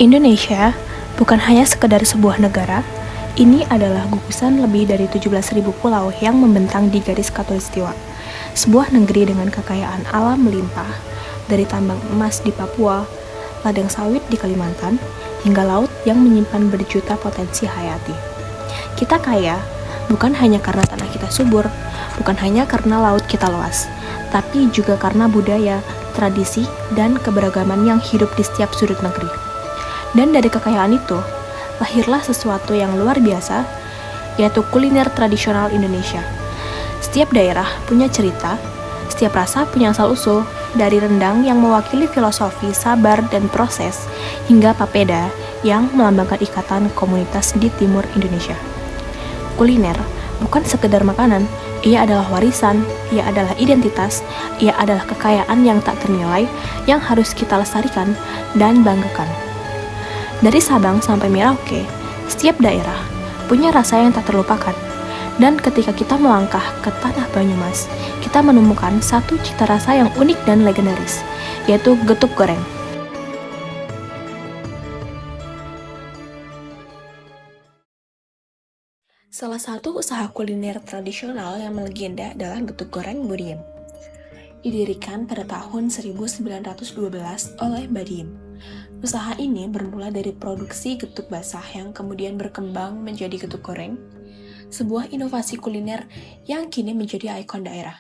Indonesia bukan hanya sekedar sebuah negara, ini adalah gugusan lebih dari 17.000 pulau yang membentang di garis khatulistiwa. Sebuah negeri dengan kekayaan alam melimpah, dari tambang emas di Papua, ladang sawit di Kalimantan, hingga laut yang menyimpan berjuta potensi hayati. Kita kaya bukan hanya karena tanah kita subur, bukan hanya karena laut kita luas, tapi juga karena budaya, tradisi, dan keberagaman yang hidup di setiap sudut negeri. Dan dari kekayaan itu, lahirlah sesuatu yang luar biasa, yaitu kuliner tradisional Indonesia. Setiap daerah punya cerita, setiap rasa punya asal-usul, dari rendang yang mewakili filosofi sabar dan proses, hingga papeda yang melambangkan ikatan komunitas di timur Indonesia. Kuliner bukan sekedar makanan, ia adalah warisan, ia adalah identitas, ia adalah kekayaan yang tak ternilai yang harus kita lestarikan dan banggakan. Dari Sabang sampai Merauke, setiap daerah punya rasa yang tak terlupakan. Dan ketika kita melangkah ke tanah Banyumas, kita menemukan satu cita rasa yang unik dan legendaris, yaitu getuk goreng. Salah satu usaha kuliner tradisional yang melegenda adalah getuk goreng Budiem. Didirikan pada tahun 1912 oleh Badiem. Usaha ini bermula dari produksi getuk basah yang kemudian berkembang menjadi getuk goreng, sebuah inovasi kuliner yang kini menjadi ikon daerah.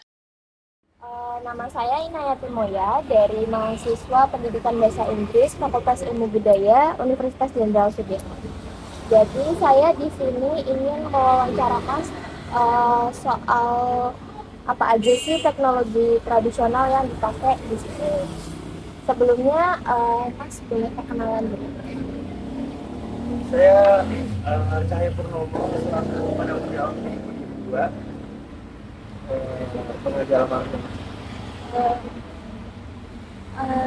Nama saya Inayati Moya dari mahasiswa Pendidikan Bahasa Inggris Fakultas Ilmu Budaya Universitas Jenderal Sudirman. Jadi saya di sini ingin mewawancarakan soal apa aja sih teknologi tradisional yang dipakai di sini. Sebelumnya, Mas boleh perkenalan dulu. Saya Cahaya Purnomo selaku pada beliau 2002 pengajar marketing.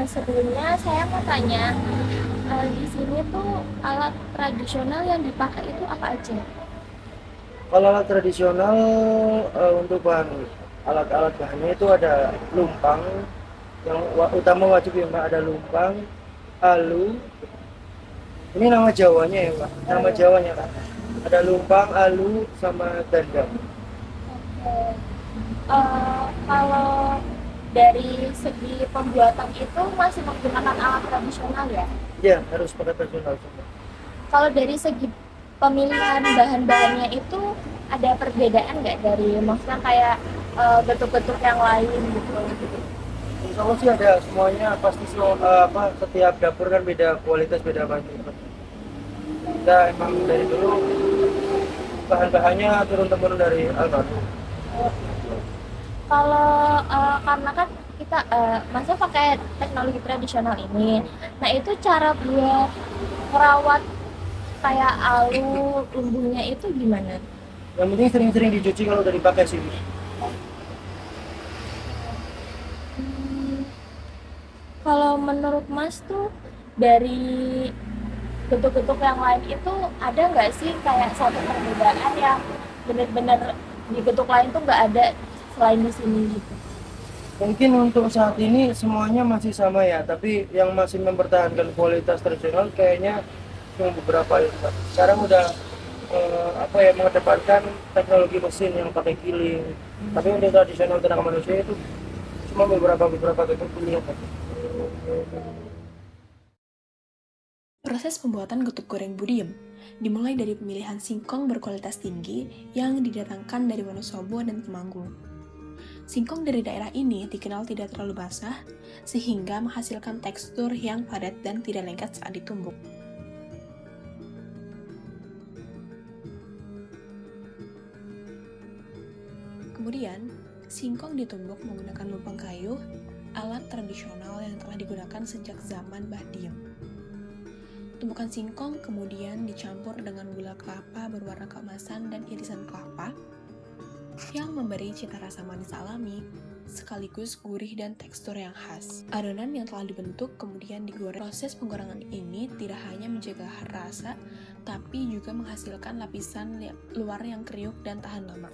Sebelumnya saya mau tanya, di sini tuh alat tradisional yang dipakai itu apa aja? Kalau alat tradisional untuk alat-alat bahannya itu ada lumpang yang utama wajib ya Mbak, ada lumpang, alu. Ini nama Jawanya ya Mbak, nama Jawanya Kak. Ada lumpang, alu, sama dandang. Kalau dari segi pembuatan itu masih menggunakan alat tradisional ya? Iya, harus pakai tradisional semua. Kalau dari segi pemilihan bahan-bahannya itu ada perbedaan nggak dari maksudnya kayak bentuk-bentuk yang lain gitu? Insya Allah sih ada semuanya, pasti setiap dapur kan beda kualitas, beda bahan. Kita emang dari dulu bahan-bahannya turun-temurun dari almarhum. Kalau karena kan kita masa pakai teknologi tradisional ini, nah itu cara buat merawat kayak alu umbunya itu gimana? Yang penting sering-sering dicuci kalau udah dipakai sih. Hmm, Kalau menurut Mas tuh dari bentuk-bentuk yang lain itu ada nggak sih kayak satu perbedaan yang benar-benar di bentuk lain tuh nggak ada selain di sini gitu? Mungkin untuk saat ini semuanya masih sama ya, tapi yang masih mempertahankan kualitas tradisional kayaknya cuma beberapa ya. Pak. Sekarang udah mengedepankan teknologi mesin yang pakai giling. Tapi untuk tradisional tenaga manusia itu cuma beberapa bentuk pilihan. Proses pembuatan getuk goreng Budiem dimulai dari pemilihan singkong berkualitas tinggi yang didatangkan dari Wonosobo dan Temanggung. Singkong dari daerah ini dikenal tidak terlalu basah, sehingga menghasilkan tekstur yang padat dan tidak lengket saat ditumbuk. Kemudian, singkong ditumbuk menggunakan lumpang kayu, alat tradisional yang telah digunakan sejak zaman Mbah Diem. Tumpukan singkong kemudian dicampur dengan gula kelapa berwarna keemasan dan irisan kelapa yang memberi cita rasa manis alami sekaligus gurih dan tekstur yang khas. Adonan yang telah dibentuk kemudian digoreng. Proses penggorengan ini tidak hanya menjaga rasa, tapi juga menghasilkan lapisan luar yang kriuk dan tahan lama.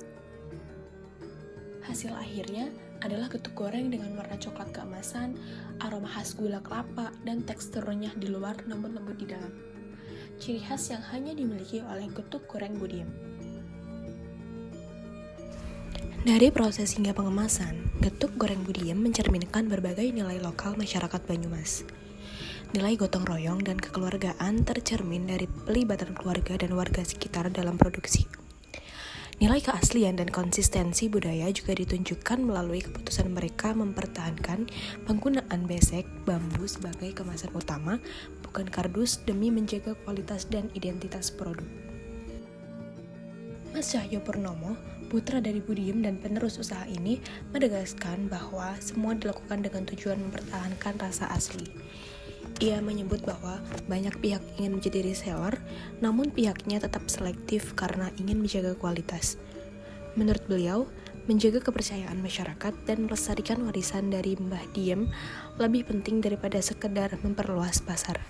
Hasil akhirnya adalah getuk goreng dengan warna coklat keemasan, aroma khas gula kelapa, dan teksturnya di luar namun lembut di dalam. Ciri khas yang hanya dimiliki oleh getuk goreng Budiem. Dari proses hingga pengemasan, getuk goreng Budiem mencerminkan berbagai nilai lokal masyarakat Banyumas. Nilai gotong royong dan kekeluargaan tercermin dari pelibatan keluarga dan warga sekitar dalam produksi. Nilai keaslian dan konsistensi budaya juga ditunjukkan melalui keputusan mereka mempertahankan penggunaan besek bambu sebagai kemasan utama, bukan kardus, demi menjaga kualitas dan identitas produk. Mas Cahyo Purnomo, putra dari Budiem dan penerus usaha ini, menegaskan bahwa semua dilakukan dengan tujuan mempertahankan rasa asli. Ia menyebut bahwa banyak pihak ingin menjadi reseller, namun pihaknya tetap selektif karena ingin menjaga kualitas. Menurut beliau, menjaga kepercayaan masyarakat dan melestarikan warisan dari Mbah Diem lebih penting daripada sekedar memperluas pasar.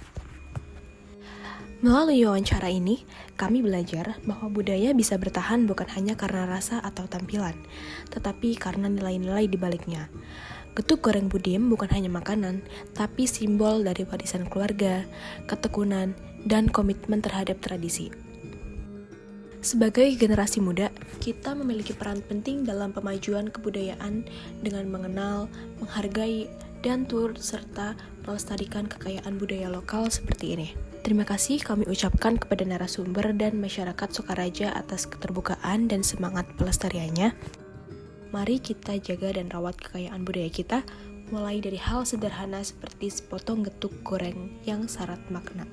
Melalui wawancara ini, kami belajar bahwa budaya bisa bertahan bukan hanya karena rasa atau tampilan, tetapi karena nilai-nilai di baliknya. Getuk goreng Budiem bukan hanya makanan, tapi simbol dari warisan keluarga, ketekunan, dan komitmen terhadap tradisi. Sebagai generasi muda, kita memiliki peran penting dalam pemajuan kebudayaan dengan mengenal, menghargai, dan turut serta melestarikan kekayaan budaya lokal seperti ini. Terima kasih kami ucapkan kepada narasumber dan masyarakat Sokaraja atas keterbukaan dan semangat pelestariannya. Mari kita jaga dan rawat kekayaan budaya kita, mulai dari hal sederhana seperti sepotong getuk goreng yang syarat makna.